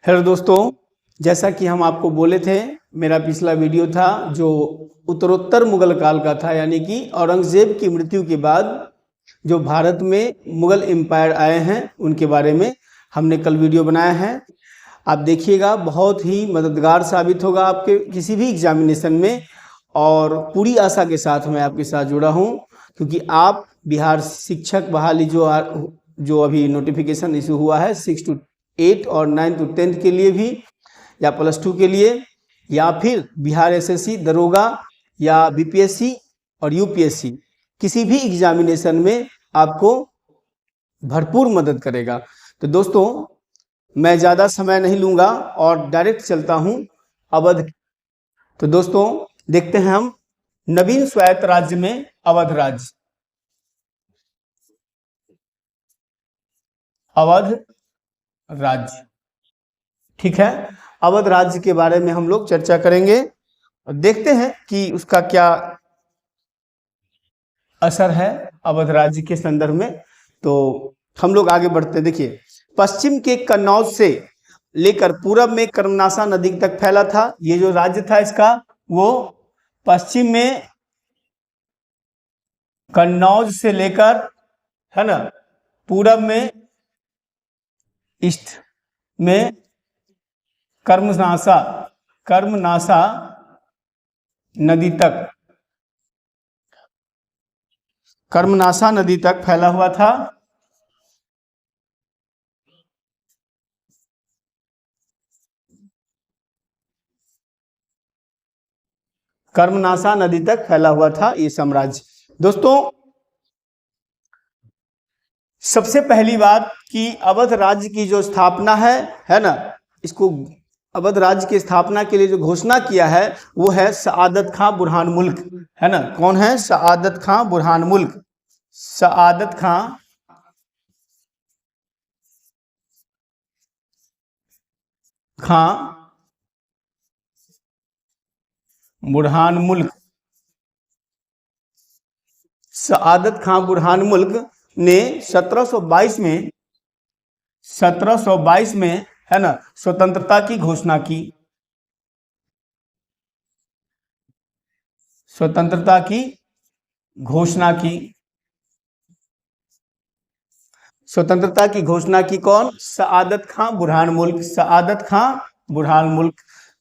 Hello दोस्तों, जैसा कि हम आपको बोले थे, मेरा पिछला वीडियो था जो उत्तरोत्तर मुगल काल का था, यानी कि औरंगजेब की मृत्यु के बाद जो भारत में मुगल एम्पायर आए हैं उनके बारे में हमने कल वीडियो बनाया है। आप देखिएगा, बहुत ही मददगार साबित होगा आपके किसी भी एग्जामिनेशन में। और पूरी आशा के साथ मैं आपके साथ जुड़ा हूं, क्योंकि आप बिहार शिक्षक बहाली जो अभी नोटिफिकेशन इशू हुआ है 6 to 8 और 9 to 10 के लिए भी, या +2 के लिए, या फिर बिहार एसएससी दरोगा या बीपीएससी और यूपीएससी, किसी भी एग्जामिनेशन में आपको भरपूर मदद करेगा। तो दोस्तों, मैं ज़्यादा समय नहीं लूँगा और डायरेक्ट चलता हूँ अवध। तो दोस्तों, देखते हैं हम नवीन स्वायत्त राज्य में अवध राज्य। अवध राज्य, ठीक है। अवध राज्य के बारे में हम लोग चर्चा करेंगे और देखते हैं कि उसका क्या असर है अवध राज्य के संदर्भ में। तो हम लोग आगे बढ़ते हैं। देखिए, पश्चिम के कन्नौज से लेकर पूरब में कर्मनाशा नदी तक फैला था। ये जो राज्य था इसका, वो पश्चिम में कन्नौज से लेकर, है ना, पूरब में ईस्ट में कर्मनाशा नदी तक कर्मनाशा नदी तक फैला हुआ था। कर्मनाशा नदी तक फैला हुआ था ये साम्राज्य। दोस्तों, सबसे पहली बात कि अवध राज्य की जो स्थापना है ना, इसको अवध राज्य की स्थापना के लिए जो घोषणा किया है वो है सआदत खां बुरहान मुल्क, है ना। कौन है? सआदत खां बुरहान मुल्क। सआदत खां बुरहान मुल्क। सआदत खां बुरहान मुल्क ने 1722 में, है ना, स्वतंत्रता की घोषणा की। स्वतंत्रता की घोषणा की। स्वतंत्रता की घोषणा की कौन? सआदत खां बुरहान मुल्क। सआदत खां बुरहान मुल्क।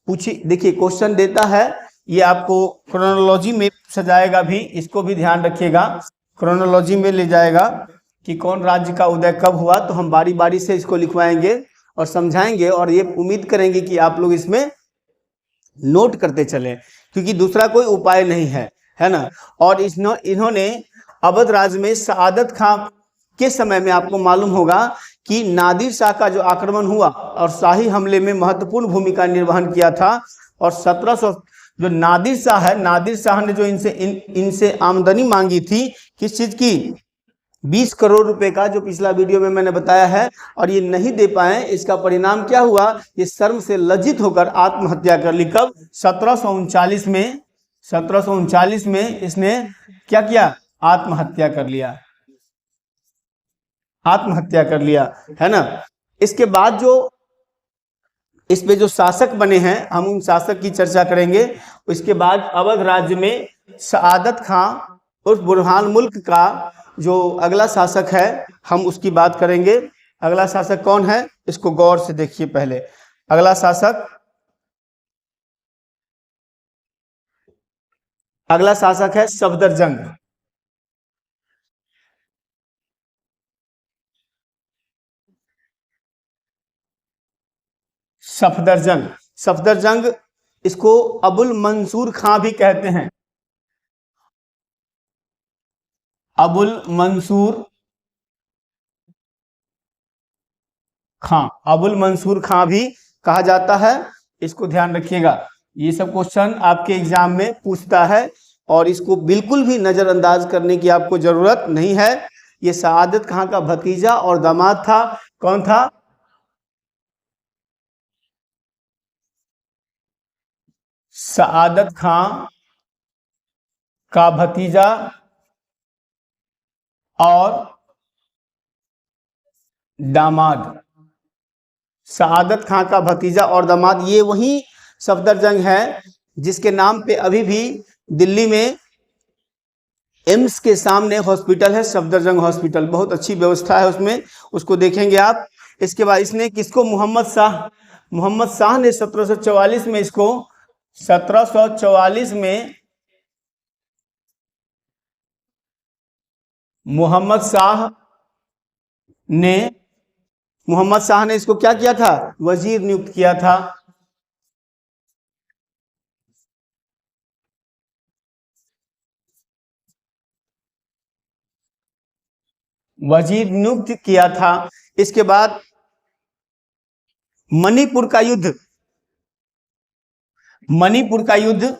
पूछिए, देखिए क्वेश्चन देता है, ये आपको क्रोनोलॉजी में सजाएगा भी, इसको भी ध्यान रखिएगा। क्रोनोलॉजी में ले जाएगा कि कौन राज्य का उदय कब हुआ। तो हम बारी बारी से इसको लिखवाएंगे और समझाएंगे, और ये उम्मीद करेंगे कि आप लोग इसमें नोट करते चले, क्योंकि दूसरा कोई उपाय नहीं है ना। और इन्होंने अवध राज्य में सआदत खां के समय में, आपको मालूम होगा कि नादिर शाह का जो आक्रमण हुआ और शाही हमले में महत्वपूर्ण भूमिका निर्वहन किया था। और 1700 जो नादिर शाह है, नादिर शाह ने जो इनसे आमदनी मांगी थी, किस चीज की? 20 करोड़ रुपए का, जो पिछला वीडियो में मैंने बताया है, और ये नहीं दे पाए। इसका परिणाम क्या हुआ? ये शर्म से लज्जित होकर आत्महत्या कर ली। कब? 1739 में। 1739 में इसने क्या किया? आत्महत्या कर लिया। आत्महत्या कर लिया, है ना। इसके बाद जो इस पे जो शासक बने हैं, हम उन शासक की चर्चा करेंगे। इसके बाद अवध राज्य में सआदत खां उर्फ बुरहान मुल्क का जो अगला शासक है, हम उसकी बात करेंगे। अगला शासक कौन है, इसको गौर से देखिए पहले। अगला शासक है सफदरजंग। सफदरजंग। सफदरजंग, इसको अबुल मंसूर खां भी कहते हैं। अबुल मंसूर खां, अबुल मंसूर खां भी कहा जाता है। इसको ध्यान रखिएगा, ये सब क्वेश्चन आपके एग्जाम में पूछता है, और इसको बिल्कुल भी नजरअंदाज करने की आपको जरूरत नहीं है। ये सआदत खां का भतीजा और दामाद था। कौन था? सआदत खां का भतीजा और दामाद। सआदत खां का भतीजा और दामाद। ये वही सफदरजंग है जिसके नाम पे अभी भी दिल्ली में एम्स के सामने हॉस्पिटल है, सफदरजंग हॉस्पिटल। बहुत अच्छी व्यवस्था है उसमें, उसको देखेंगे आप। इसके बाद इसने किसको, मोहम्मद शाह ने 1744 में इसको, 1744 में मोहम्मद शाह ने इसको क्या किया था, वजीर नियुक्त किया था। वजीर नियुक्त किया था। इसके बाद मणिपुर का युद्ध, मणिपुर का युद्ध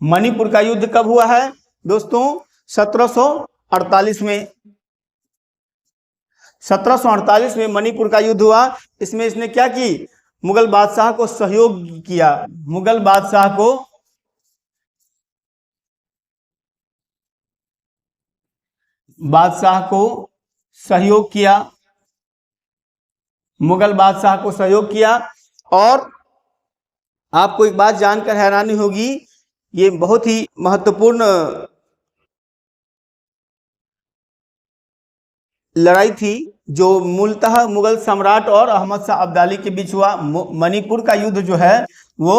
मणिपुर का युद्ध कब हुआ है दोस्तों, 1748 में। 1748 में मणिपुर का युद्ध हुआ। इसमें इसने क्या की, मुगल बादशाह को सहयोग किया, मुगल बादशाह को सहयोग किया, मुगल बादशाह को सहयोग किया। और आपको एक बात जानकर हैरानी होगी, ये बहुत ही महत्वपूर्ण लड़ाई थी जो मूलतः मुगल सम्राट और अहमद शाह अब्दाली के बीच हुआ। मणिपुर का युद्ध जो है वो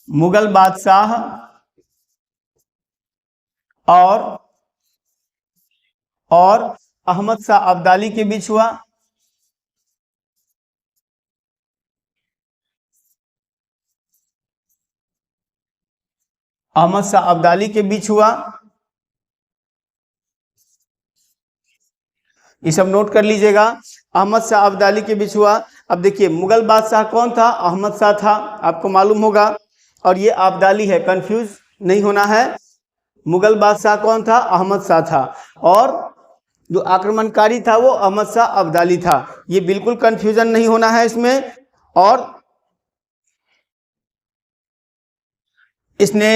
मुगल बादशाह और अहमद शाह अब्दाली के बीच हुआ। अहमद शाह अब्दाली के बीच हुआ। ये सब नोट कर लीजिएगा, अहमद शाह अब्दाली के बीच हुआ। अब देखिए मुगल बादशाह कौन था, अहमद शाह था, आपको मालूम होगा। और ये अब्दाली है, कंफ्यूज नहीं होना है। मुगल बादशाह कौन था, अहमद शाह था। और जो आक्रमणकारी था वो अहमद शाह अब्दाली था। ये बिल्कुल कंफ्यूजन नहीं होना है इसमें। और इसने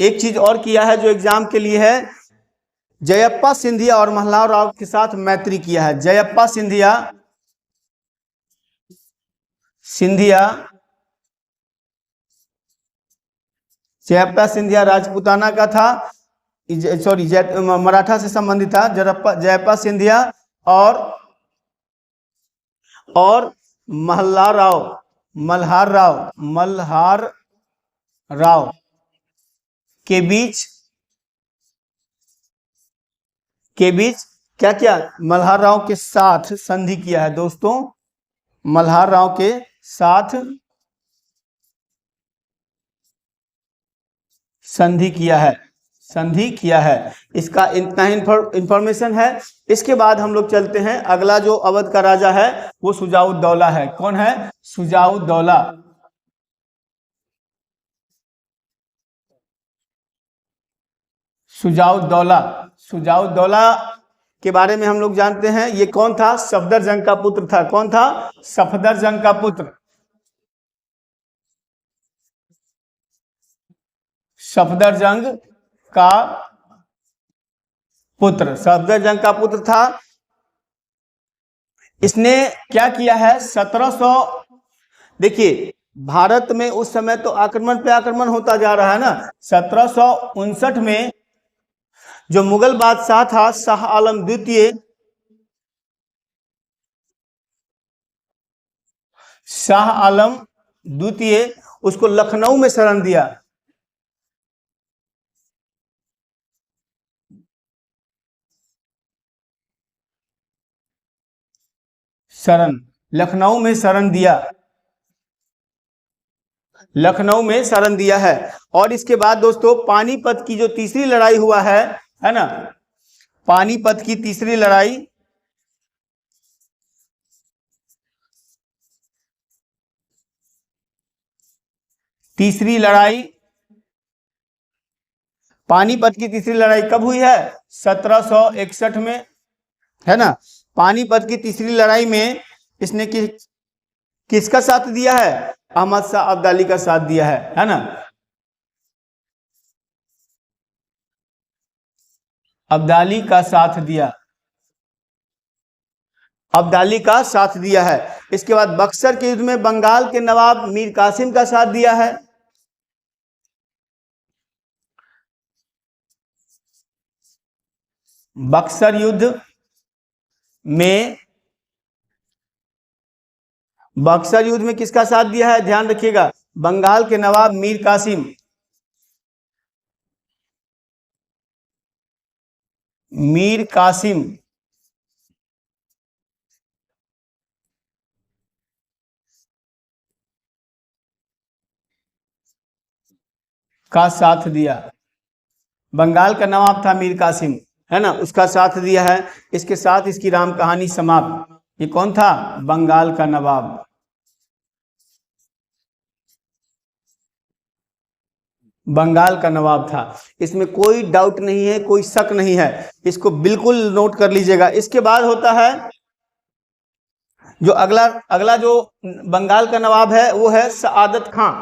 एक चीज और किया है जो एग्जाम के लिए है, जयप्पा सिंधिया और मल्हार राव के साथ मैत्री किया है। जयप्पा सिंधिया राजपूताना का था, सॉरी मराठा से संबंधित था। जयप्पा सिंधिया और मल्हार राव के बीच क्या क्या, मल्हार राव के साथ संधि किया है दोस्तों, मल्हार राव के साथ संधि किया है। इसका इतना इंफॉर्मेशन है। इसके बाद हम लोग चलते हैं, अगला जो अवध का राजा है वो शुजाउद्दौला है। कौन है, शुजाउद्दौला। शुजाउद्दौला के बारे में हम लोग जानते हैं, ये कौन था, सफदरजंग का पुत्र था। कौन था, सफदरजंग का पुत्र। सफदरजंग का पुत्र था। इसने क्या किया है, 1700, देखिए भारत में उस समय तो आक्रमण पे आक्रमण होता जा रहा है ना। 1759 में जो मुगल बादशाह था शाह आलम द्वितीय, उसको लखनऊ में शरण दिया। लखनऊ में शरण दिया है। और इसके बाद दोस्तों पानीपत की जो तीसरी लड़ाई हुआ है ना, पानीपत की तीसरी लड़ाई, पानीपत की तीसरी लड़ाई कब हुई है, 1761 में, है ना। पानीपत की तीसरी लड़ाई में इसने किसका साथ दिया है, अहमद शाह अब्दाली का साथ दिया है ना। अब्दाली का साथ दिया, अब्दाली का साथ दिया है। इसके बाद बक्सर के युद्ध में बंगाल के नवाब मीर कासिम का साथ दिया है। बक्सर युद्ध में, बक्सर युद्ध में किसका साथ दिया है, ध्यान रखिएगा, बंगाल के नवाब मीर कासिम, मीर कासिम का साथ दिया। बंगाल का नवाब था मीर कासिम, है ना, उसका साथ दिया है। इसके साथ इसकी राम कहानी समाप्त। ये कौन था, बंगाल का नवाब। बंगाल का नवाब था, इसमें कोई डाउट नहीं है, कोई शक नहीं है, इसको बिल्कुल नोट कर लीजिएगा। इसके बाद होता है जो अगला अगला जो बंगाल का नवाब है वो है सआदत खां।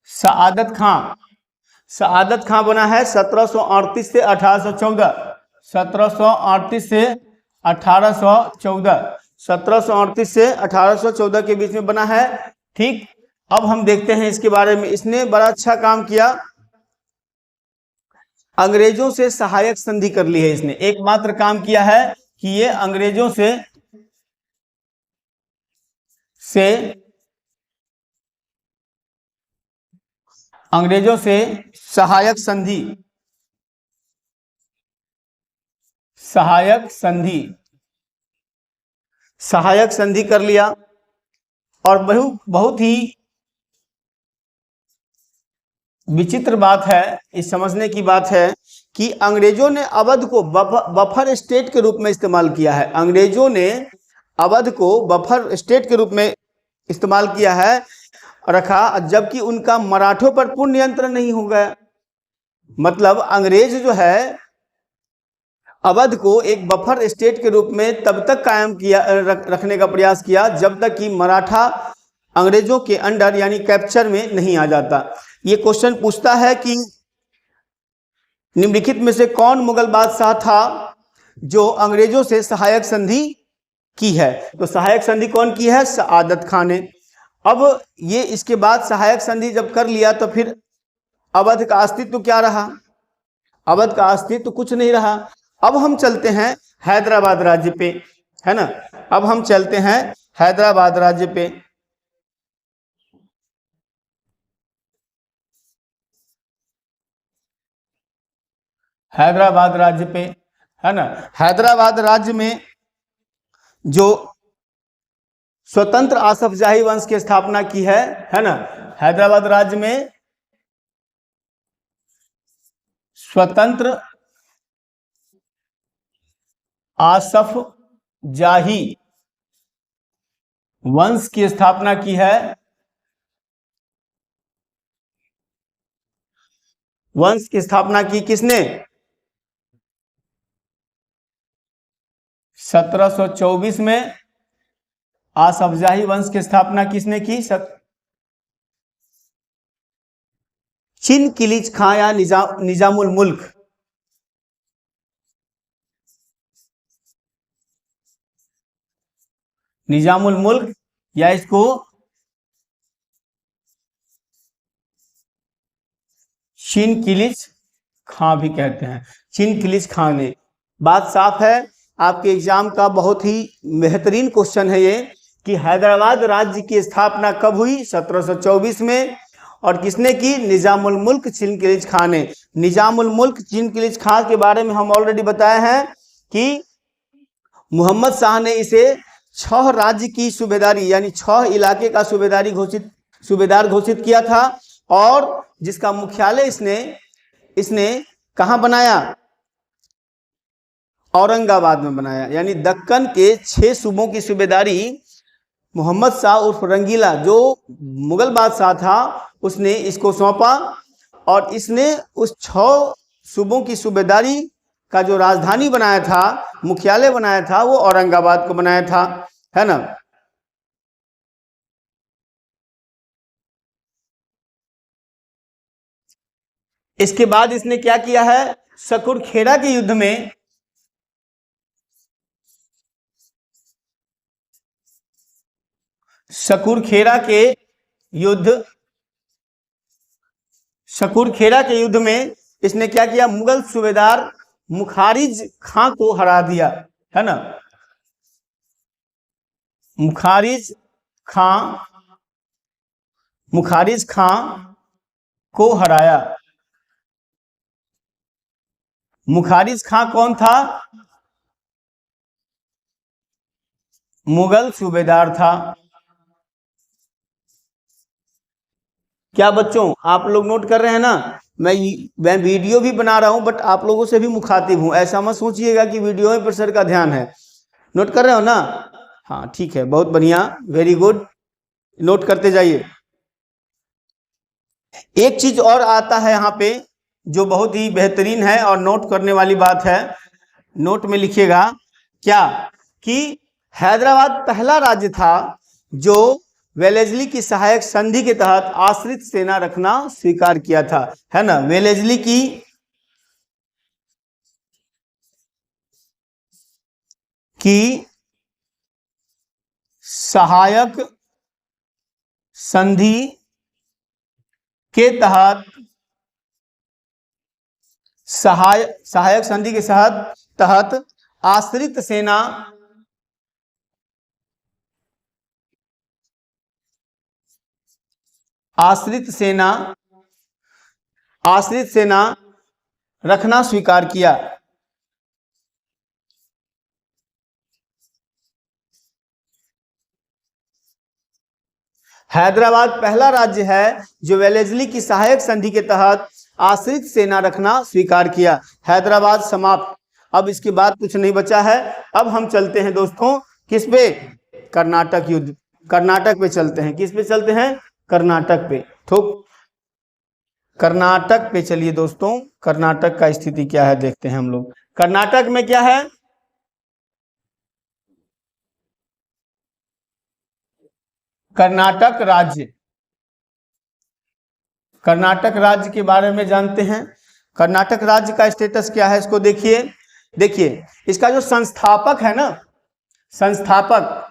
सआदत खां, सआदत खां बना है 1738 से 1814, 1738 से 1814, 1738 से 1814 के बीच में बना है। ठीक, अब हम देखते हैं इसके बारे में। इसने बड़ा अच्छा काम किया, अंग्रेजों से सहायक संधि कर ली है इसने। एकमात्र काम किया है कि ये अंग्रेजों से अंग्रेजों से सहायक संधि, सहायक संधि, सहायक संधि कर लिया। और बहुत ही विचित्र बात है, इस समझने की बात है कि अंग्रेजों ने अवध को बफर स्टेट के रूप में इस्तेमाल किया है। अंग्रेजों ने अवध को बफर स्टेट के रूप में इस्तेमाल किया है, रखा, जबकि उनका मराठों पर पूर्ण नियंत्रण नहीं हो गया। मतलब अंग्रेज जो है अवध को एक बफर स्टेट के रूप में तब तक कायम किया, रखने का प्रयास किया जब तक कि मराठा अंग्रेजों के अंडर यानी कैप्चर में नहीं आ जाता। ये क्वेश्चन पूछता है कि निम्नलिखित में से कौन मुगल बादशाह था जो अंग्रेजों से सहायक संधि की है। तो सहायक संधि कौन की है, सआदत खान ने। अब ये इसके बाद सहायक संधि जब कर लिया तो फिर अवध का अस्तित्व क्या रहा, अवध का अस्तित्व कुछ नहीं रहा। अब हम चलते हैं हैदराबाद राज्य पे, है ना, अब हम चलते हैं हैदराबाद राज्य पे। हैदराबाद राज्य पे, है ना, हैदराबाद राज्य में जो स्वतंत्र आसफ जाही वंश की स्थापना की है ना, हैदराबाद राज्य में स्वतंत्र आसफ जाही वंश की स्थापना की है। वंश की स्थापना की किसने, 1724 में आसफ जाही वंश की स्थापना किसने की, चिनकिलिज खां या निजामुल मुल्क, निजामुल मुल्क या इसको चिनकिलिज खां भी कहते हैं, चिनकिलिज खां ने। बात साफ है, आपके एग्जाम का बहुत ही बेहतरीन क्वेश्चन है ये कि हैदराबाद राज्य की स्थापना कब हुई, 1724 में, और किसने की, निजामुल मुल्क चिनकिलिज खां ने। निजामुल मुल्क चिनकिलिज खां के बारे में हम ऑलरेडी बताए हैं कि मोहम्मद शाह ने इसे 6 राज्य की सूबेदारी यानी 6 इलाके का सूबेदार घोषित किया था, और जिसका मुख्यालय इसने कहां बनाया, औरंगाबाद में बनाया। यानी दक्कन के 6 सूबों की सूबेदारी मोहम्मद शाह उर्फ रंगीला जो मुगल बादशाह था उसने इसको सौंपा, और इसने उस 6 सूबों की सूबेदारी का जो राजधानी बनाया था, मुख्यालय बनाया था, वो औरंगाबाद को बनाया था, है ना। इसके बाद इसने क्या किया है, सकुरखेड़ा के युद्ध में सकुरखेड़ा के युद्ध सकुरखेड़ा के युद्ध में इसने क्या किया, मुगल सूबेदार मुखारिज खां को हरा दिया, है ना। मुखारिज खां को हराया। मुखारिज खां कौन था, मुगल सूबेदार था। क्या बच्चों आप लोग नोट कर रहे हैं ना, मैं वीडियो भी बना रहा हूं बट आप लोगों से भी मुखातिब हूं, ऐसा मत सोचिएगा कि वीडियो में पर सर का ध्यान है। नोट कर रहे हो ना, हाँ ठीक है, बहुत बढ़िया, वेरी गुड, नोट करते जाइए। एक चीज और आता है यहाँ पे जो बहुत ही बेहतरीन है और नोट करने वाली बात है, नोट में लिखिएगा क्या, कि हैदराबाद पहला राज्य था जो वेलेस्ली की सहायक संधि के तहत आश्रित सेना रखना स्वीकार किया था, है ना। वेलेस्ली की सहायक संधि के तहत सहायक संधि के तहत आश्रित सेना रखना स्वीकार किया। हैदराबाद पहला राज्य है जो वेलेस्ली की सहायक संधि के तहत आश्रित सेना रखना स्वीकार किया। हैदराबाद समाप्त। अब इसके बाद कुछ नहीं बचा है। अब हम चलते हैं दोस्तों किस पे, कर्नाटक युद्ध, कर्नाटक पे चलते हैं। किस पे चलते हैं, कर्नाटक पे। तो कर्नाटक पे चलिए दोस्तों, कर्नाटक का स्थिति क्या है देखते हैं हम लोग। कर्नाटक में क्या है, कर्नाटक राज्य, कर्नाटक राज्य के बारे में जानते हैं। कर्नाटक राज्य का स्टेटस क्या है इसको देखिए। देखिए इसका जो संस्थापक है ना, संस्थापक,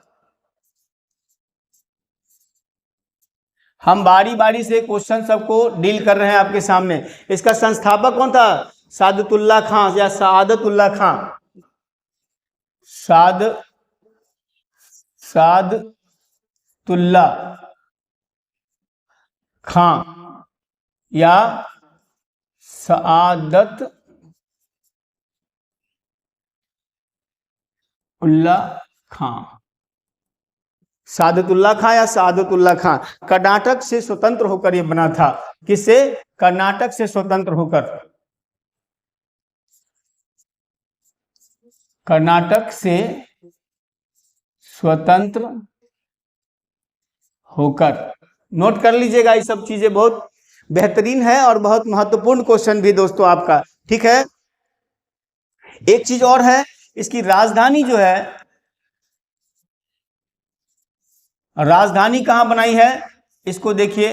हम बारी बारी से क्वेश्चन सबको डील कर रहे हैं आपके सामने। इसका संस्थापक कौन था, सादतुल्ला खां या सादतुल्ला खां, सादतुल्ला खां या सआदत उल्ला खां, सादतुल्ला खां या सादतुल्ला खां कर्नाटक से स्वतंत्र होकर यह बना था। किससे, कर्नाटक से स्वतंत्र होकर, कर्नाटक से स्वतंत्र होकर। नोट कर लीजिएगा, ये सब चीजें बहुत बेहतरीन है और बहुत महत्वपूर्ण क्वेश्चन भी दोस्तों आपका, ठीक है। एक चीज और है, इसकी राजधानी जो है, राजधानी कहां बनाई है इसको देखिए,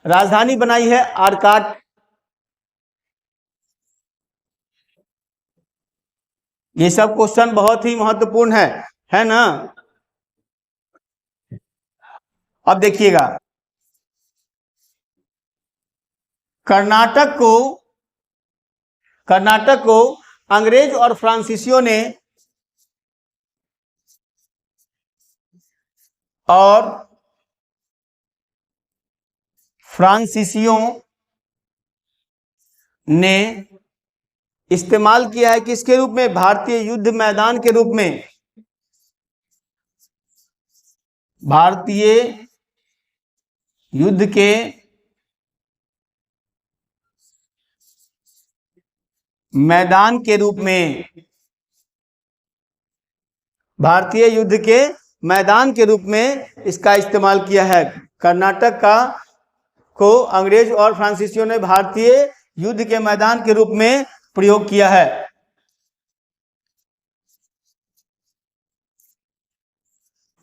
राजधानी बनाई है आरकाट। ये सब क्वेश्चन बहुत ही महत्वपूर्ण है ना। अब देखिएगा, कर्नाटक को अंग्रेज और फ्रांसीसियों ने इस्तेमाल किया है किसके रूप में, भारतीय युद्ध मैदान के रूप में, भारतीय युद्ध के मैदान के रूप में, भारतीय युद्ध के मैदान के रूप में इसका इस्तेमाल किया है। कर्नाटक को अंग्रेज और फ्रांसीसियों ने भारतीय युद्ध के मैदान के रूप में प्रयोग किया है।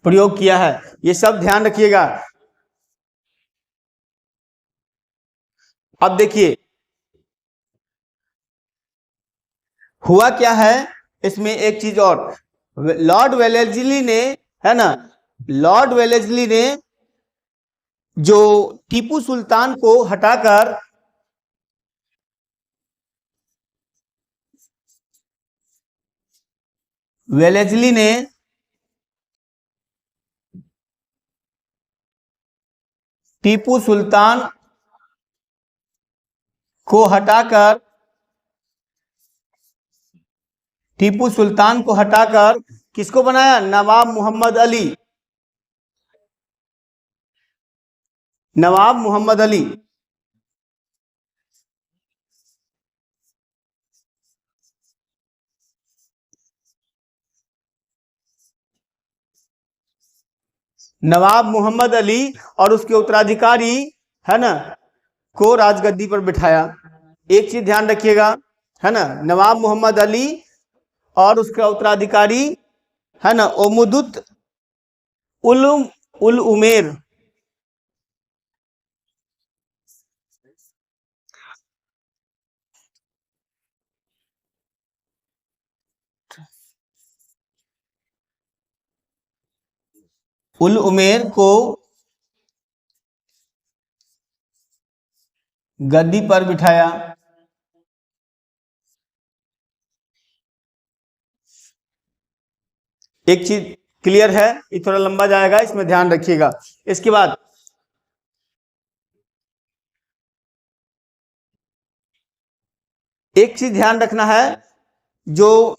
प्रयोग किया है, ये सब ध्यान रखिएगा। अब देखिए हुआ क्या है इसमें एक चीज और, लॉर्ड वेलेस्ली ने, है ना, लॉर्ड वेलेस्ली ने जो टीपू सुल्तान को हटाकर वेलेस्ली ने टीपू सुल्तान को हटाकर टीपू सुल्तान को हटाकर किसको बनाया, नवाब मोहम्मद अली, नवाब मोहम्मद अली। नवाब मोहम्मद अली और उसके उत्तराधिकारी, है ना, को राजगद्दी पर बिठाया। एक चीज ध्यान रखिएगा, है ना, नवाब मोहम्मद अली और उसका उत्तराधिकारी, है ना, ओमुदुत उल उल उमेर, उल उमेर को गद्दी पर बिठाया। एक चीज क्लियर है, ये थोड़ा लंबा जाएगा, इसमें ध्यान रखिएगा। इसके बाद एक चीज ध्यान रखना है, जो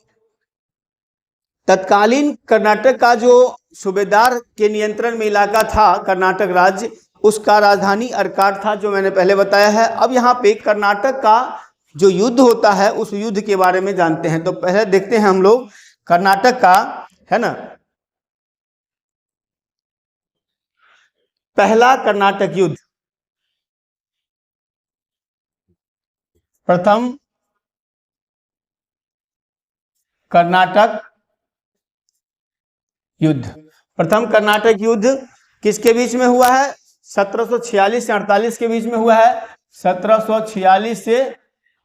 तत्कालीन कर्नाटक का जो सूबेदार के नियंत्रण में इलाका था कर्नाटक राज्य, उसका राजधानी अर्काट था, जो मैंने पहले बताया है। अब यहाँ पे कर्नाटक का जो युद्ध होता है उस युद्ध के बारे में जानते हैं। तो पहले देखते हैं हम लोग कर्नाटक का, है ना, पहला कर्नाटक युद्ध, प्रथम कर्नाटक युद्ध। प्रथम कर्नाटक युद्ध किसके बीच में हुआ है, 1746 से 48 के बीच में हुआ है, 1746 से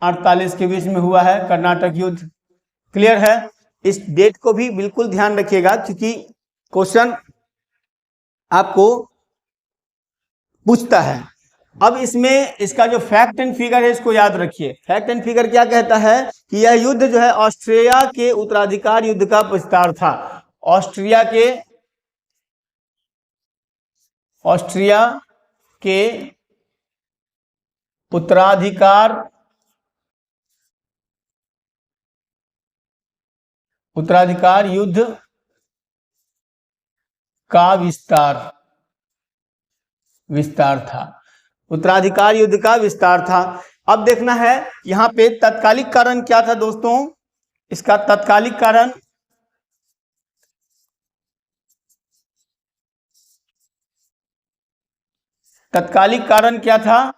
48 के बीच में हुआ है कर्नाटक युद्ध। क्लियर है, इस डेट को भी बिल्कुल ध्यान रखिएगा, क्योंकि क्वेश्चन आपको पूछता है। अब इसमें इसका जो फैक्ट एंड फिगर है इसको याद रखिए। फैक्ट एंड फिगर क्या कहता है कि यह युद्ध जो है ऑस्ट्रिया के उत्तराधिकार युद्ध का विस्तार था। ऑस्ट्रिया के उत्तराधिकार युद्ध का विस्तार था। उत्तराधिकार युद्ध का विस्तार था। अब देखना है यहां पे तत्कालिक कारण क्या था दोस्तों, इसका तत्कालिक कारण क्या था,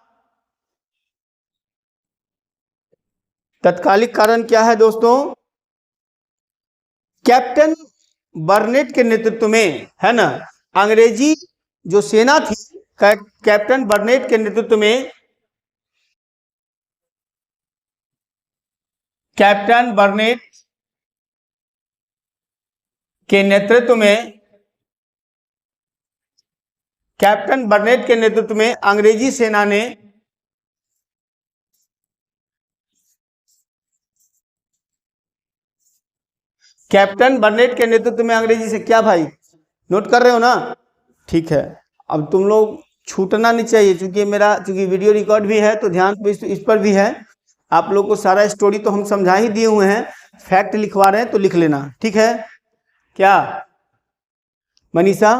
तत्कालिक कारण क्या है दोस्तों, कैप्टन बर्नेट के नेतृत्व में, है ना, अंग्रेजी जो सेना थी, कैप्टन बर्नेट के नेतृत्व में, कैप्टन बर्नेट के नेतृत्व में कैप्टन बर्नेट के नेतृत्व में अंग्रेजी सेना ने कैप्टन बर्नेट के नेतृत्व में अंग्रेजी से, क्या भाई नोट कर रहे हो ना, ठीक है। अब तुम लोग छूटना नहीं चाहिए, चूंकि वीडियो रिकॉर्ड भी है तो ध्यान तो इस पर भी है। आप लोग को सारा स्टोरी तो हम समझा ही दिए हुए हैं, फैक्ट लिखवा रहे हैं तो लिख लेना, ठीक है क्या मनीषा?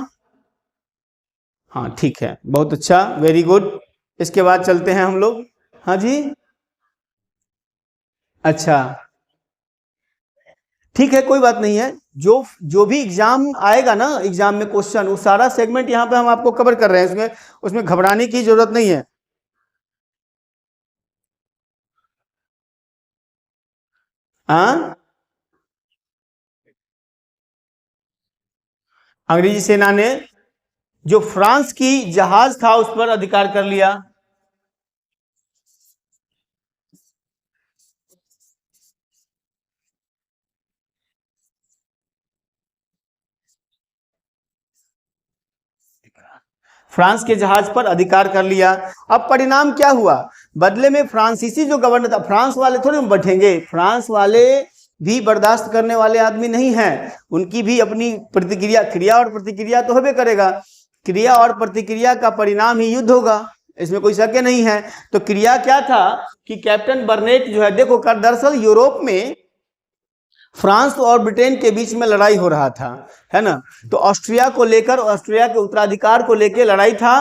हाँ ठीक है, बहुत अच्छा, वेरी गुड। इसके बाद चलते हैं हम लोग, हाँ जी, अच्छा ठीक है, कोई बात नहीं है। जो भी एग्जाम आएगा ना, एग्जाम में क्वेश्चन, वो सारा सेगमेंट यहाँ पे हम आपको कवर कर रहे हैं, उसमें घबराने की जरूरत नहीं है। हाँ, अंग्रेजी सेना ने जो फ्रांस की जहाज था उस पर अधिकार कर लिया। फ्रांस के जहाज पर अधिकार कर लिया। अब परिणाम क्या हुआ, बदले में फ्रांसीसी जो गवर्नर था, फ्रांस वाले थोड़े बैठेंगे, फ्रांस वाले भी बर्दाश्त करने वाले आदमी नहीं हैं, उनकी भी अपनी प्रतिक्रिया, क्रिया और प्रतिक्रिया तो होबे करेगा, क्रिया और प्रतिक्रिया का परिणाम ही युद्ध होगा, इसमें कोई शक नहीं है। तो क्रिया क्या था कि कैप्टन बर्नेट जो है, देखो दरअसल यूरोप में फ्रांस और ब्रिटेन के बीच में लड़ाई हो रहा था, है ना, तो ऑस्ट्रिया को लेकर, ऑस्ट्रिया के उत्तराधिकार को लेकर लड़ाई था।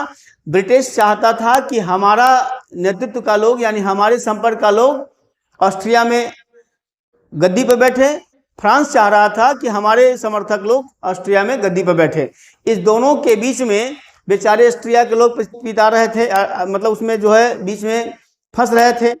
ब्रिटिश चाहता था कि हमारा नेतृत्व का लोग, यानी हमारे संपर्क का लोग ऑस्ट्रिया में गद्दी पर बैठे, फ्रांस चाह रहा था कि हमारे समर्थक लोग ऑस्ट्रिया में गद्दी पर बैठे। इस दोनों के बीच में बेचारे ऑस्ट्रिया के लोग पिता रहे थे, मतलब उसमें जो है बीच में फंस रहे थे।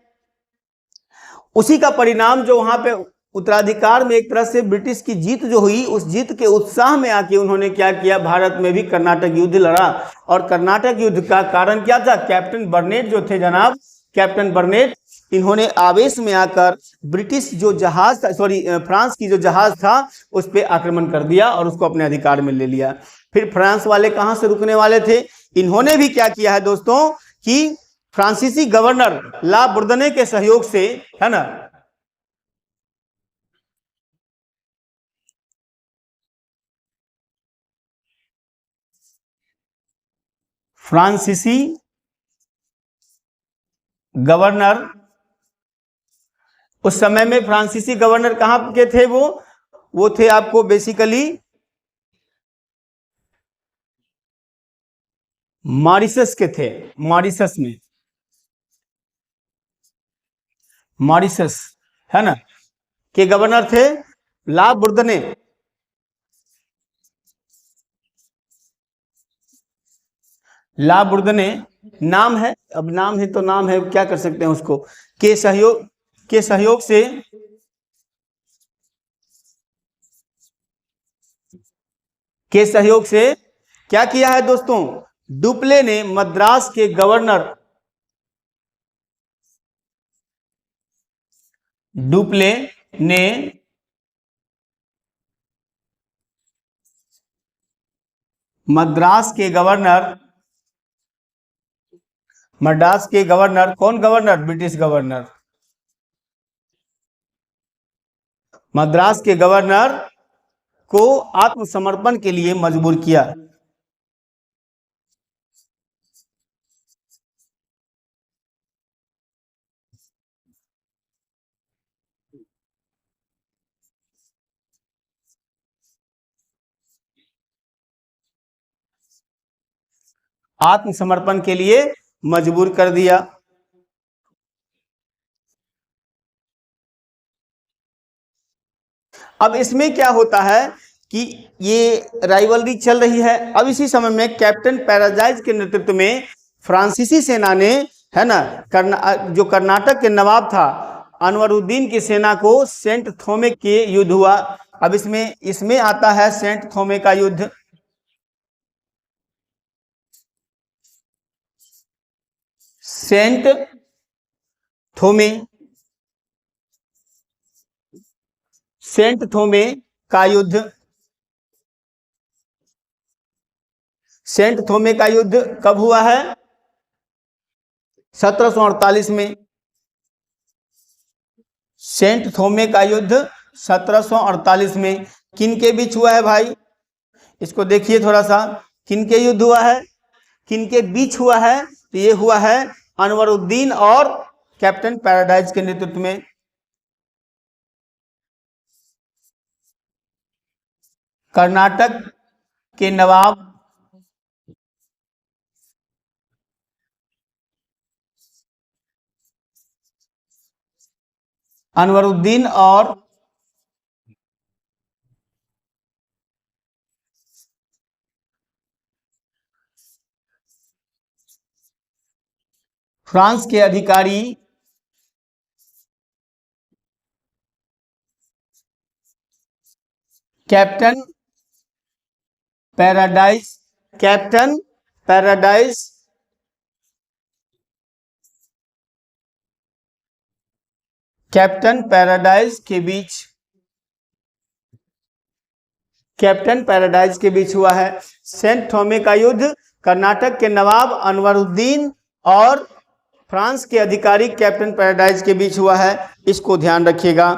उसी का परिणाम जो वहां पे उत्तराधिकार में एक तरह से ब्रिटिश की जीत जो हुई, उस जीत के उत्साह में आके उन्होंने क्या किया, भारत में भी कर्नाटक युद्ध लड़ा। और कर्नाटक युद्ध का कारण क्या था, कैप्टन बर्नेट जो थे जनाब, कैप्टन बर्नेट, इन्होंने आवेश में आकर ब्रिटिश जो जहाज था, फ्रांस की जो जहाज था उस पर आक्रमण कर दिया और उसको अपने अधिकार में ले लिया। फिर फ्रांस वाले कहां से रुकने वाले थे, इन्होंने भी क्या किया है दोस्तों कि फ्रांसीसी गवर्नर ला बुर्दने के सहयोग से, है ना, फ्रांसीसी गवर्नर, उस समय में फ्रांसीसी गवर्नर कहां के थे, वो थे आपको बेसिकली मॉरिशस के थे, मॉरिशस में, मॉरिशस, है ना, के गवर्नर थे ला बुर्दने। ला बुर्दने नाम है, अब नाम है तो नाम है, क्या कर सकते हैं उसको, के सहयोग से क्या किया है दोस्तों, डुप्ले ने मद्रास के गवर्नर, डुप्ले ने मद्रास के गवर्नर, मद्रास के गवर्नर, कौन गवर्नर, ब्रिटिश गवर्नर, मद्रास के गवर्नर को आत्मसमर्पण के लिए मजबूर किया। आत्मसमर्पण के लिए मजबूर कर दिया। अब इसमें क्या होता है कि ये राइवलरी चल रही है। अब इसी समय में कैप्टन पैराडाइज के नेतृत्व में फ्रांसीसी सेना ने, है ना, जो कर्नाटक के नवाब था अनवरुद्दीन की सेना को सेंट थोमे के युद्ध हुआ। अब इसमें आता है सेंट थोमे का युद्ध। सेंट थोमे, सेंट थोमे का युद्ध, सेंट थोमे का युद्ध कब हुआ है, 1748 में। सेंट थोमे का युद्ध 1748 में किन के बीच हुआ है भाई, इसको देखिए थोड़ा सा, किन के युद्ध हुआ है, किन के बीच हुआ है, तो ये हुआ है अनवरुद्दीन और कैप्टन पैराडाइज के नेतृत्व में। कर्नाटक के नवाब अनवरुद्दीन और फ्रांस के अधिकारी captain paradise, captain paradise captain paradise के बीच, कैप्टन पैराडाइज के बीच हुआ है। सेंट थोमे का युद्ध कर्नाटक के नवाब अनवरुद्दीन और फ्रांस के अधिकारी कैप्टन पैराडाइज के बीच हुआ है, इसको ध्यान रखिएगा।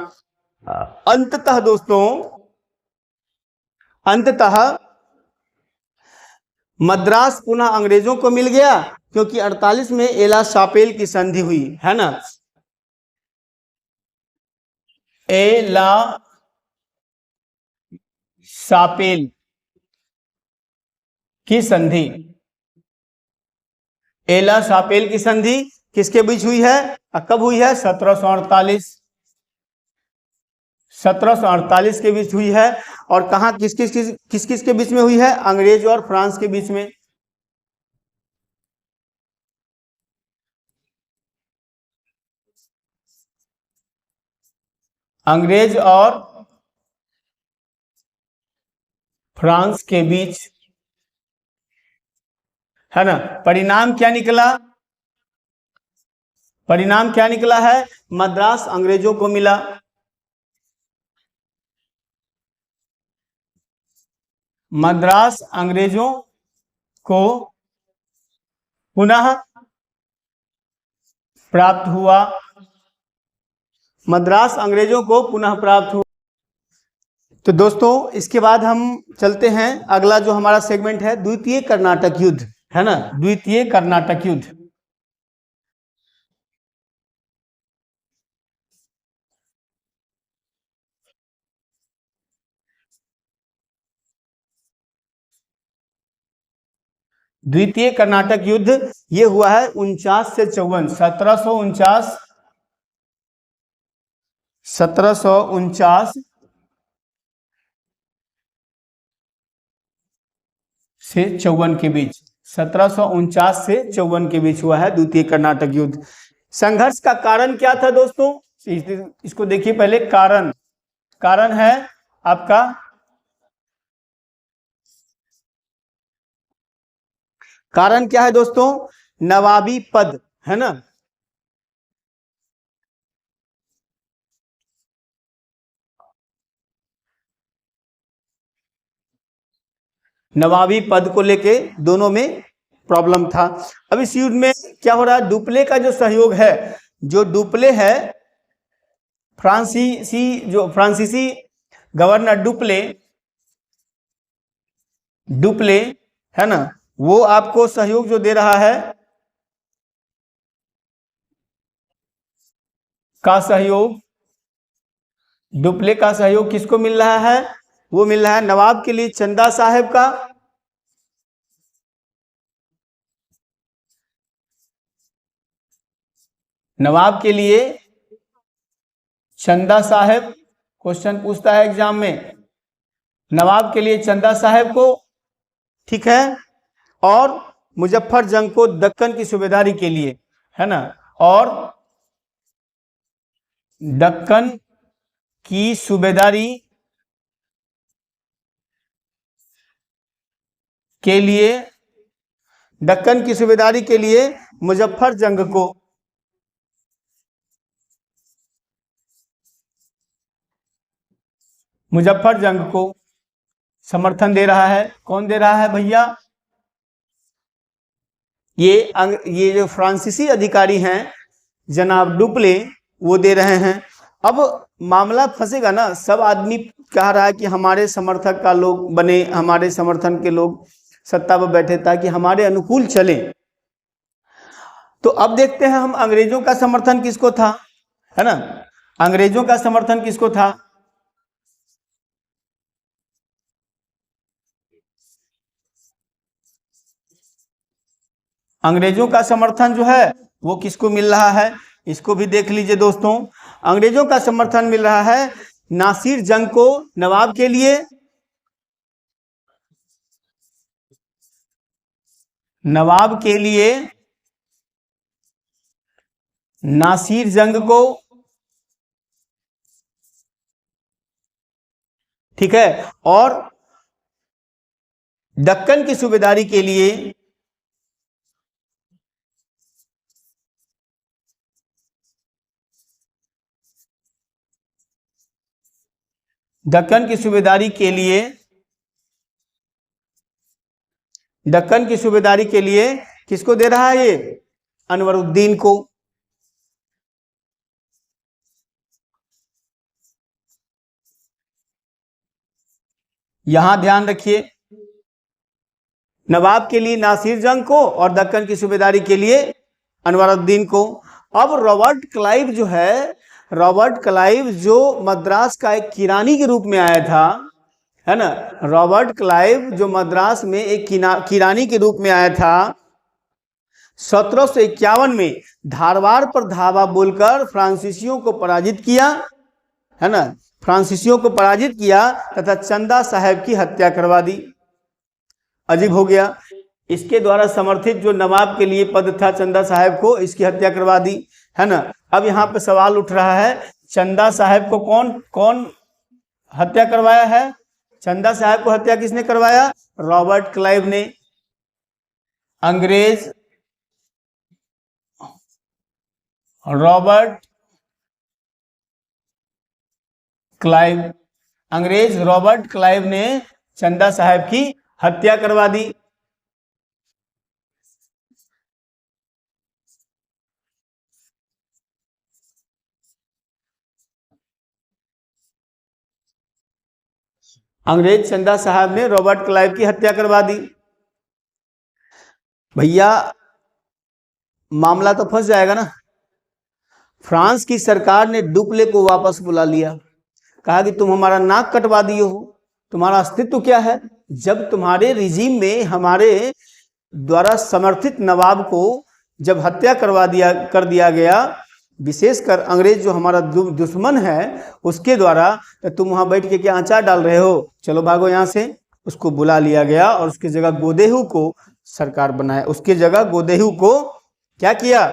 अंततः दोस्तों, अंततः मद्रास पुनः अंग्रेजों को मिल गया, क्योंकि 48 में एला शापेल की संधि हुई है ना, एला शापेल की संधि। एला शापेल की संधि किसके बीच हुई है, कब हुई है, 1748, 1748 के बीच हुई है। और कहा किस किस के बीच में हुई है, अंग्रेज और फ्रांस के बीच में। अंग्रेज और फ्रांस के बीच, है ना। परिणाम क्या निकला, परिणाम क्या निकला है, मद्रास अंग्रेजों को मिला। मद्रास अंग्रेजों को पुनः प्राप्त हुआ, मद्रास अंग्रेजों को पुनः प्राप्त हुआ। तो दोस्तों इसके बाद हम चलते हैं, अगला जो हमारा सेगमेंट है द्वितीय कर्नाटक युद्ध, है ना, द्वितीय कर्नाटक युद्ध। द्वितीय कर्नाटक युद्ध ये हुआ है 49 से 54, 1749, 1749 से 54 के बीच, 1749 से 54 के बीच हुआ है द्वितीय कर्नाटक युद्ध। संघर्ष का कारण क्या था दोस्तों, इसको देखिए पहले। कारण, कारण है आपका कारण क्या है दोस्तों, नवाबी पद, है ना। नवाबी पद को लेके दोनों में प्रॉब्लम था। अब इस युद्ध में क्या हो रहा है, डुप्ले का जो सहयोग है, जो डुप्ले है, फ्रांसीसी गवर्नर डुप्ले, डुप्ले है ना, वो आपको सहयोग जो दे रहा है, का सहयोग, डुप्ले का सहयोग किसको मिल रहा है, वो मिल रहा है नवाब के लिए चंदा साहब का, नवाब के लिए चंदा साहब, क्वेश्चन पूछता है एग्जाम में, नवाब के लिए चंदा साहब को, ठीक है, और मुजफ्फर जंग को दक्कन की सूबेदारी के लिए, है ना, और दक्कन की सूबेदारी के लिए, दक्कन की सूबेदारी के लिए मुजफ्फर जंग को, मुजफ्फर जंग को समर्थन दे रहा है। कौन दे रहा है भैया, ये जो फ्रांसीसी अधिकारी हैं जनाब डुप्ले, वो दे रहे हैं। अब मामला फंसेगा ना, सब आदमी कह रहा है कि हमारे समर्थक का लोग बने, हमारे समर्थन के लोग सत्ता पर बैठे ताकि हमारे अनुकूल चले। तो अब देखते हैं हम अंग्रेजों का समर्थन किसको था, है ना, अंग्रेजों का समर्थन किसको था, अंग्रेजों का समर्थन जो है वो किसको मिल रहा है, इसको भी देख लीजिए दोस्तों। अंग्रेजों का समर्थन मिल रहा है नासिर जंग को, नवाब के लिए, नवाब के लिए नासिर जंग को, ठीक है, और दक्कन की सूबेदारी के लिए दक्कन की सूबेदारी के लिए दक्कन की सूबेदारी के लिए किसको दे रहा है ये? अनवरुद्दीन को। यहां ध्यान रखिए, नवाब के लिए नासिर जंग को और दक्कन की सूबेदारी के लिए अनवरुद्दीन को। अब रॉबर्ट क्लाइव जो है, रॉबर्ट क्लाइव जो मद्रास का एक किरानी के रूप में आया था, है ना, रॉबर्ट क्लाइव जो मद्रास में एक किरानी के रूप में आया था, 1751 में धारवाड़ पर धावा बोलकर फ्रांसीसियों को पराजित किया, है ना, फ्रांसीसियों को पराजित किया तथा चंदा साहब की हत्या करवा दी। अजीब हो गया, इसके द्वारा समर्थित जो नवाब के लिए पद था चंदा साहब को, इसकी हत्या करवा दी, है ना। अब यहाँ पे सवाल उठ रहा है, चंदा साहब को कौन कौन हत्या करवाया है? चंदा साहब को हत्या किसने करवाया? रॉबर्ट क्लाइव ने। अंग्रेज रॉबर्ट क्लाइव, अंग्रेज रॉबर्ट क्लाइव ने चंदा साहब की हत्या करवा दी। अंग्रेज चंदा साहब ने रॉबर्ट क्लाइव की हत्या करवा दी। भैया मामला तो फंस जाएगा ना। फ्रांस की सरकार ने डुप्ले को वापस बुला लिया, कहा कि तुम हमारा नाक कटवा दिए हो, तुम्हारा अस्तित्व क्या है? जब तुम्हारे रिजीम में हमारे द्वारा समर्थित नवाब को जब हत्या कर दिया गया, विशेषकर अंग्रेज जो हमारा दुश्मन है उसके द्वारा, तो तुम वहां बैठ के क्या अचार डाल रहे हो? चलो भागो यहाँ से। उसको बुला लिया गया और उसकी जगह गोदेहू को सरकार बनाया। उसकी जगह गोदेहू को क्या किया?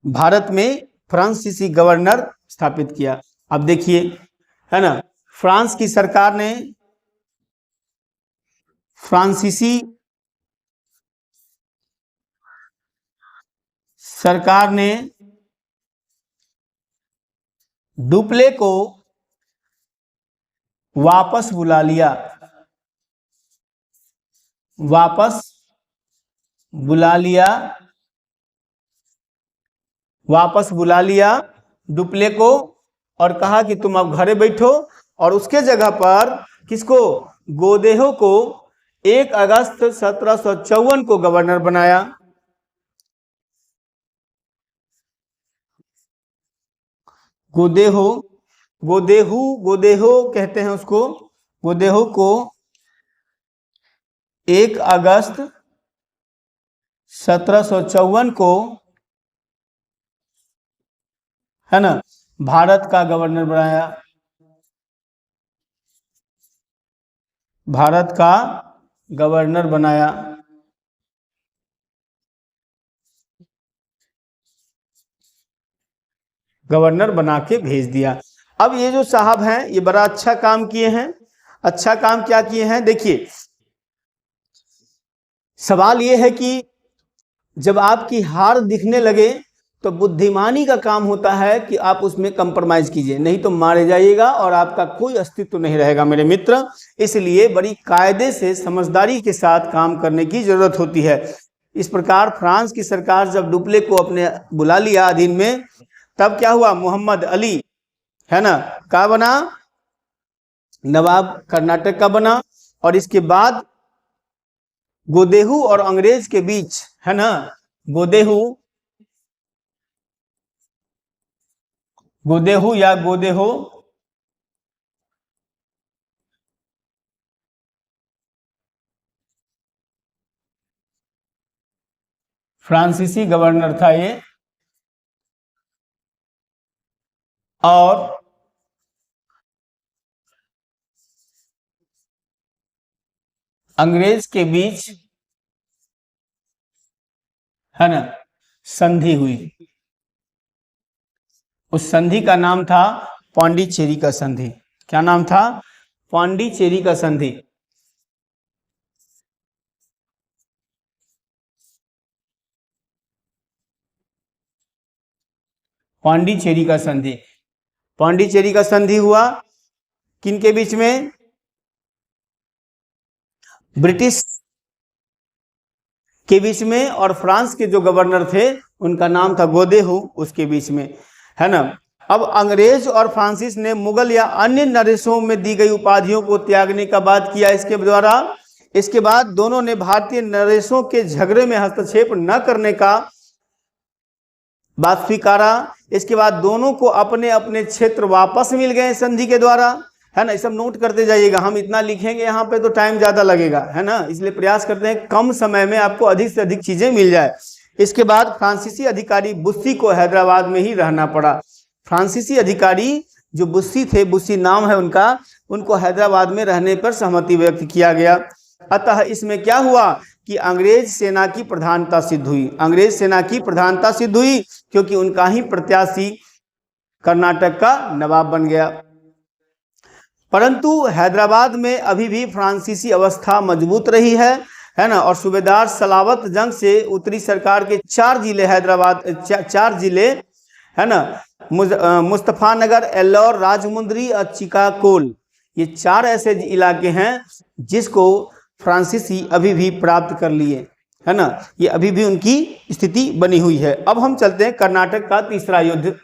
भारत में फ्रांसीसी गवर्नर स्थापित किया। अब देखिए, है ना, फ्रांस की सरकार ने फ्रांसीसी सरकार ने डुप्ले को वापस बुला लिया, वापस बुला लिया, वापस बुला लिया डुप्ले को, और कहा कि तुम अब घरे बैठो, और उसके जगह पर किसको? गोदेहो को 1 अगस्त 1754 को गवर्नर बनाया। गोदेहो गोदेहू गोदेहो कहते हैं उसको। गोदेहो को 1 अगस्त 1754 को, है ना, भारत का गवर्नर बनाया। भारत का गवर्नर बनाया। गवर्नर बना के भेज दिया। अब ये जो साहब हैं ये बड़ा अच्छा काम किए हैं। अच्छा काम क्या किए हैं? देखिए, सवाल ये है कि जब आपकी हार दिखने लगे तो बुद्धिमानी का काम होता है कि आप उसमें कंप्रोमाइज कीजिए, नहीं तो मारे जाइएगा और आपका कोई अस्तित्व नहीं रहेगा मेरे मित्र। इसलिए बड़ी कायदे से समझदारी के साथ काम करने की जरूरत होती है। इस प्रकार फ्रांस की सरकार जब डुप्ले को अपने बुला लिया अधीन में, तब क्या हुआ? मोहम्मद अली, है ना, का बना? नवाब कर्नाटक का बना। और इसके बाद गोदेहू और अंग्रेज के बीच, है ना, गोदेहू या गोदेहो फ्रांसीसी गवर्नर था ये, और अंग्रेज के बीच, है ना, संधि हुई। उस संधि का नाम था पांडिचेरी का संधि। क्या नाम था? पांडिचेरी का संधि। पांडिचेरी का संधि। पांडिचेरी का संधि हुआ किनके बीच में? ब्रिटिश के बीच में और फ्रांस के जो गवर्नर थे उनका नाम था गोदेहू, उसके बीच में, है ना। अब अंग्रेज और फ्रांसिस ने मुगल या अन्य नरेशों में दी गई उपाधियों को त्यागने का बात किया इसके द्वारा। इसके बाद दोनों ने भारतीय नरेशों के झगड़े में हस्तक्षेप न करने का बात स्वीकारा। इसके बाद दोनों को अपने अपने क्षेत्र वापस मिल गए संधि के द्वारा, है ना। ये सब नोट करते जाइएगा, हम इतना लिखेंगे यहाँ पे तो टाइम ज्यादा लगेगा, है ना, इसलिए प्रयास करते हैं कम समय में आपको अधिक से अधिक चीजें मिल जाए। इसके बाद फ्रांसीसी अधिकारी बुस्सी को हैदराबाद में ही रहना पड़ा। फ्रांसीसी अधिकारी जो बुस्सी थे, बुस्सी नाम है उनका, उनको हैदराबाद में रहने पर सहमति व्यक्त किया गया। अतः इसमें क्या हुआ कि अंग्रेज सेना की प्रधानता सिद्ध हुई, अंग्रेज सेना की प्रधानता सिद्ध हुई, क्योंकि उनका ही प्रत्याशी कर्नाटक का नवाब बन गया। परंतु हैदराबाद में अभी भी फ्रांसीसी अवस्था मजबूत रही है ना। और सूबेदार सलावत जंग से उत्तरी सरकार के 4 जिले हैदराबाद 4 जिले, है ना, मुस्तफानगर, एल्लौर, राजमुंदरी और चिकाकोल, ये 4 ऐसे इलाके हैं जिसको फ्रांसीसी अभी भी प्राप्त कर लिए, है ना। ये अभी भी उनकी स्थिति बनी हुई है। अब हम चलते हैं कर्नाटक का तीसरा युद्ध,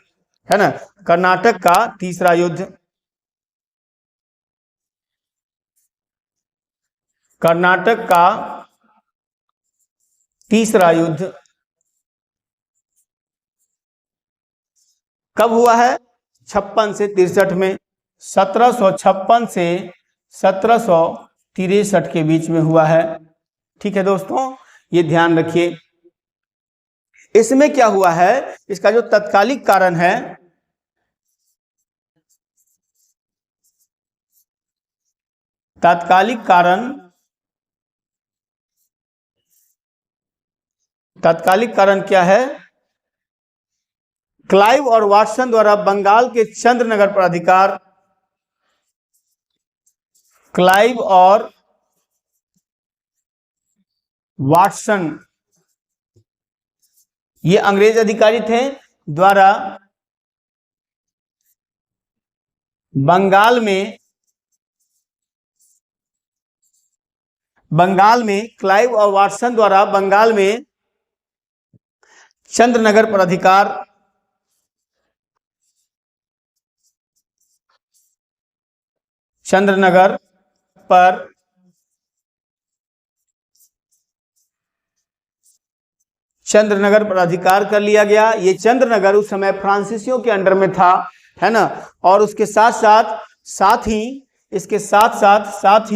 है ना, कर्नाटक का तीसरा युद्ध। कर्नाटक का तीसरा युद्ध कब हुआ है? 56 से 63 में, 1756 से 1763 के बीच में हुआ है। ठीक है दोस्तों, ये ध्यान रखिए। इसमें क्या हुआ है, इसका जो तत्कालिक कारण है, तात्कालिक कारण क्या है? क्लाइव और वाटसन द्वारा बंगाल के चंद्रनगर पर अधिकार, क्लाइव और वाटसन ये अंग्रेज अधिकारी थे, द्वारा बंगाल में क्लाइव और वाटसन द्वारा बंगाल में चंद्रनगर पर अधिकार, चंद्रनगर पर अधिकार कर लिया गया। ये चंद्रनगर उस समय फ्रांसीसियों के अंडर में था, है ना। और उसके साथ ही इसके साथ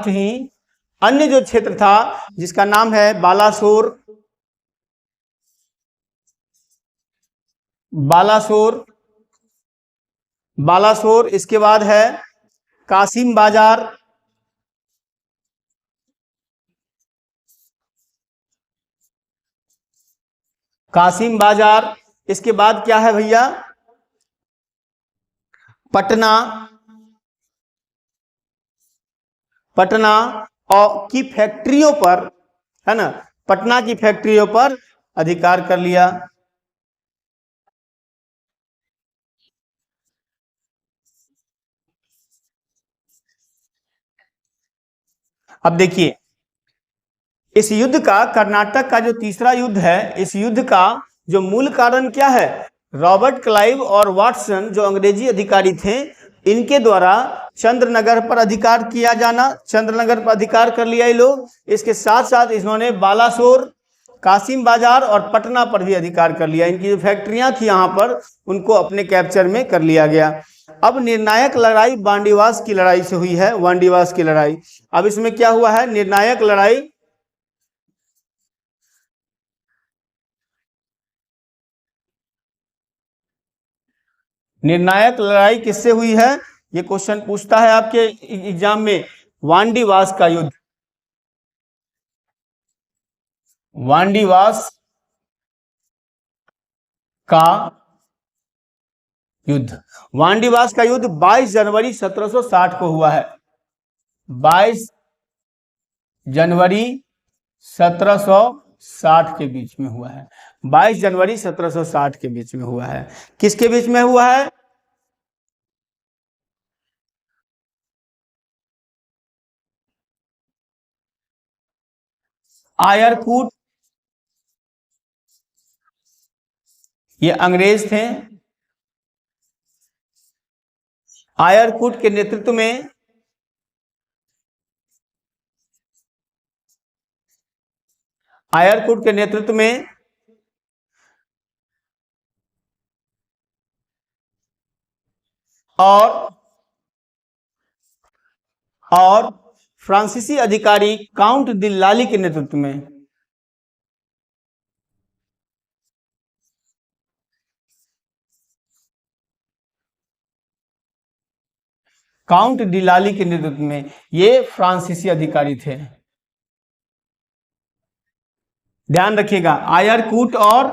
ही अन्य जो क्षेत्र था जिसका नाम है बालासोर, इसके बाद है कासिम बाजार, इसके बाद क्या है भैया? पटना और की फैक्ट्रियों पर, है ना, पटना की फैक्ट्रियों पर अधिकार कर लिया। अब देखिए, इस युद्ध का, कर्नाटक का जो तीसरा युद्ध है, इस युद्ध का जो मूल कारण क्या है? रॉबर्ट क्लाइव और वाटसन जो अंग्रेजी अधिकारी थे, इनके द्वारा चंद्रनगर पर अधिकार किया जाना, चंद्रनगर पर अधिकार कर लिया ये लोग। इसके साथ साथ इन्होंने बालासोर, कासिम बाजार और पटना पर भी अधिकार कर लिया। इनकी जो फैक्ट्रियां थी यहाँ पर, उनको अपने कैप्चर में कर लिया गया। अब निर्णायक लड़ाई वांडीवास की लड़ाई से हुई है, वांडीवास की लड़ाई। अब इसमें क्या हुआ है? निर्णायक लड़ाई किससे हुई है? ये क्वेश्चन पूछता है आपके एग्जाम में। वांडीवास का युद्ध, वांडीवास का युद्ध 22 जनवरी 1760 को हुआ है। 22 जनवरी 1760 के बीच में हुआ है। 22 जनवरी 1760 के बीच में हुआ है। किसके बीच में हुआ है? आयरकूट, ये अंग्रेज थे। आयरकूट के नेतृत्व में आयरकूट के नेतृत्व में और फ्रांसीसी अधिकारी काउंट दी लाली के नेतृत्व में, काउंट डी लाली के नेतृत्व में ये फ्रांसीसी अधिकारी थे। ध्यान रखिएगा, आयरकूट और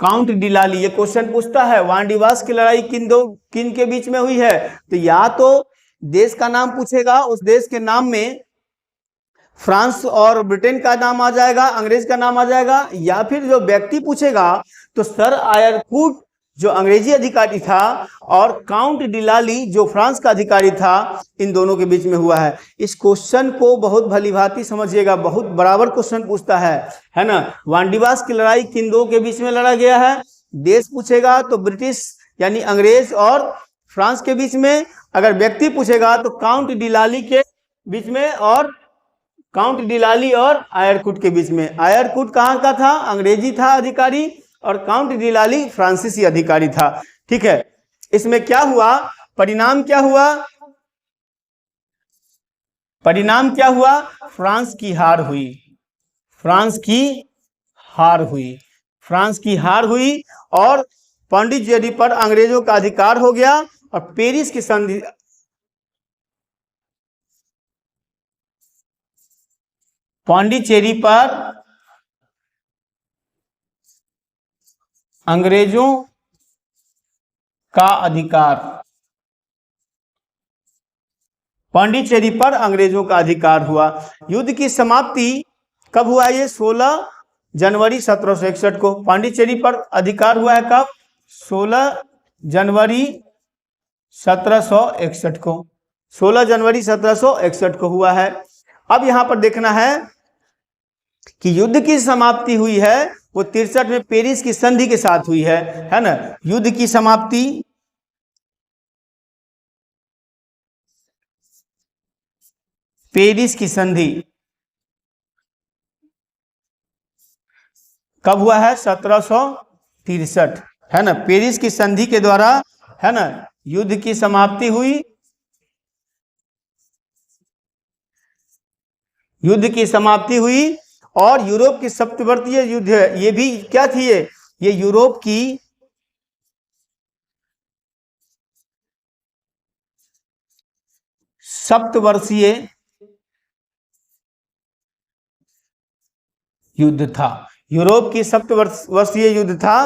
काउंट डी लाली। ये क्वेश्चन पूछता है वांडीवास की लड़ाई किन के बीच में हुई है? तो या तो देश का नाम पूछेगा, उस देश के नाम में फ्रांस और ब्रिटेन का नाम आ जाएगा, अंग्रेज का नाम आ जाएगा, या फिर जो व्यक्ति पूछेगा तो सर आयरकूट जो अंग्रेजी अधिकारी था और काउंट डी लाली जो फ्रांस का अधिकारी था, इन दोनों के बीच में हुआ है। इस क्वेश्चन को बहुत भलीभांति समझिएगा, बहुत बराबर क्वेश्चन पूछता है ना। वांडीवास की लड़ाई किन दो के बीच में लड़ा गया है? देश पूछेगा तो ब्रिटिश यानी अंग्रेज और फ्रांस के बीच में, अगर व्यक्ति पूछेगा तो काउंट डी लाली के बीच में और काउंट डी लाली और आयरकूट के बीच में। आयरकूट कहाँ का था? अंग्रेजी था अधिकारी, और काउंट डी लाली फ्रांसीसी अधिकारी था। ठीक है, इसमें क्या हुआ? परिणाम क्या हुआ? परिणाम क्या हुआ? फ्रांस की हार हुई, फ्रांस की हार हुई, फ्रांस की हार हुई और पांडिचेरी पर अंग्रेजों का अधिकार हो गया और पेरिस की संधि, पांडिचेरी पर अंग्रेजों का अधिकार, पांडिचेरी पर अंग्रेजों का अधिकार हुआ। युद्ध की समाप्ति कब हुआ? ये 16 जनवरी 1761 को पांडिचेरी पर अधिकार हुआ है। कब? 16 जनवरी 1761 को, 16 जनवरी 1761 को हुआ है। अब यहां पर देखना है कि युद्ध की समाप्ति हुई है वो 63 में पेरिस की संधि के साथ हुई है ना। युद्ध की समाप्ति पेरिस की संधि कब हुआ है? 1763 है ना। पेरिस की संधि के द्वारा है ना युद्ध की समाप्ति हुई, युद्ध की समाप्ति हुई। और यूरोप की सप्तवर्षीय युद्ध, ये भी क्या थी? ये यूरोप की सप्तवर्षीय युद्ध था, यूरोप की सप्तवर्षीय युद्ध था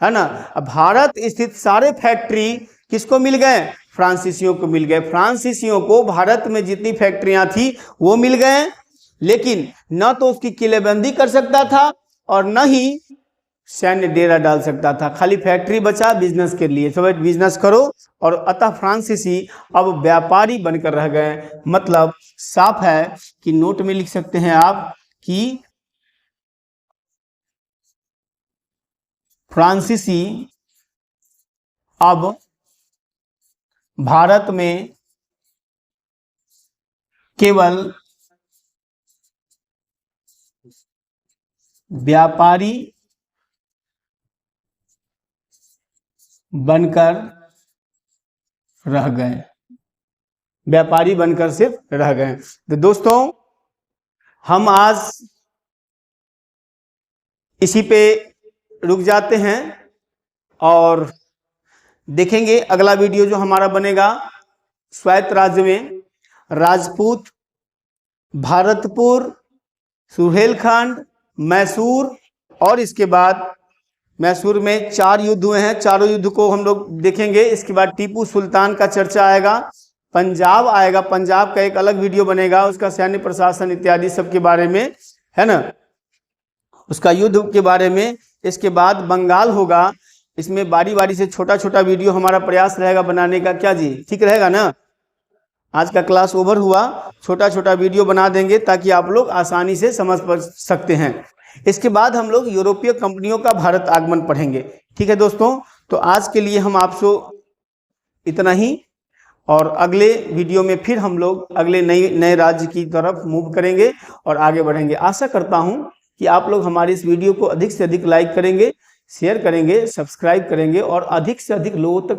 है ना। भारत स्थित सारे फैक्ट्री किसको मिल गए? फ्रांसीसियों को मिल गए। फ्रांसीसियों को भारत में जितनी फैक्ट्रियां थी वो मिल गए, लेकिन न तो उसकी किलेबंदी कर सकता था और न ही सैन्य डेरा डाल सकता था। खाली फैक्ट्री बचा बिजनेस के लिए, सब बिजनेस करो। और अतः फ्रांसीसी अब व्यापारी बनकर रह गए। मतलब साफ है कि नोट में लिख सकते हैं आप कि फ्रांसीसी अब भारत में केवल व्यापारी बनकर रह गए, व्यापारी बनकर सिर्फ रह गए। तो दोस्तों हम आज इसी पे रुक जाते हैं और देखेंगे अगला वीडियो जो हमारा बनेगा स्वायत्त राज्य में राजपूत, भारतपुर, सुहेलखंड, मैसूर, और इसके बाद मैसूर में 4 युद्ध हुए हैं, चारों युद्ध को हम लोग देखेंगे। इसके बाद टीपू सुल्तान का चर्चा आएगा, पंजाब आएगा, पंजाब का एक अलग वीडियो बनेगा, उसका सैन्य प्रशासन इत्यादि सब के बारे में है ना, उसका युद्ध के बारे में इसके बाद बंगाल होगा। इसमें बारी बारी से छोटा छोटा वीडियो हमारा प्रयास रहेगा बनाने का। क्या जी, ठीक रहेगा ना? आज का क्लास ओवर हुआ, छोटा छोटा वीडियो बना देंगे ताकि आप लोग आसानी से समझ सकते हैं। इसके बाद हम लोग यूरोपीय कंपनियों का भारत आगमन पढ़ेंगे। ठीक है दोस्तों, तो आज के लिए हम आपसे इतना ही, और अगले वीडियो में फिर हम लोग अगले नए राज्य की तरफ मूव करेंगे और आगे बढ़ेंगे। आशा करता हूं कि आप लोग हमारे इस वीडियो को अधिक से अधिक लाइक करेंगे, शेयर करेंगे, सब्सक्राइब करेंगे और अधिक से अधिक लोगों तक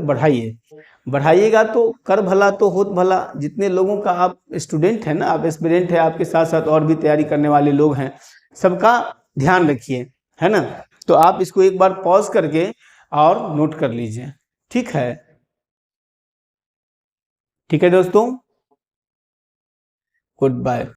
बढ़ाइएगा तो कर भला तो होत भला। जितने लोगों का आप स्टूडेंट हैं ना, आप एस्पिरेंट हैं, आपके साथ साथ और भी तैयारी करने वाले लोग हैं, सबका ध्यान रखिए, है ना? तो आप इसको एक बार पॉज करके और नोट कर लीजिए। ठीक है, ठीक है दोस्तों, गुड बाय।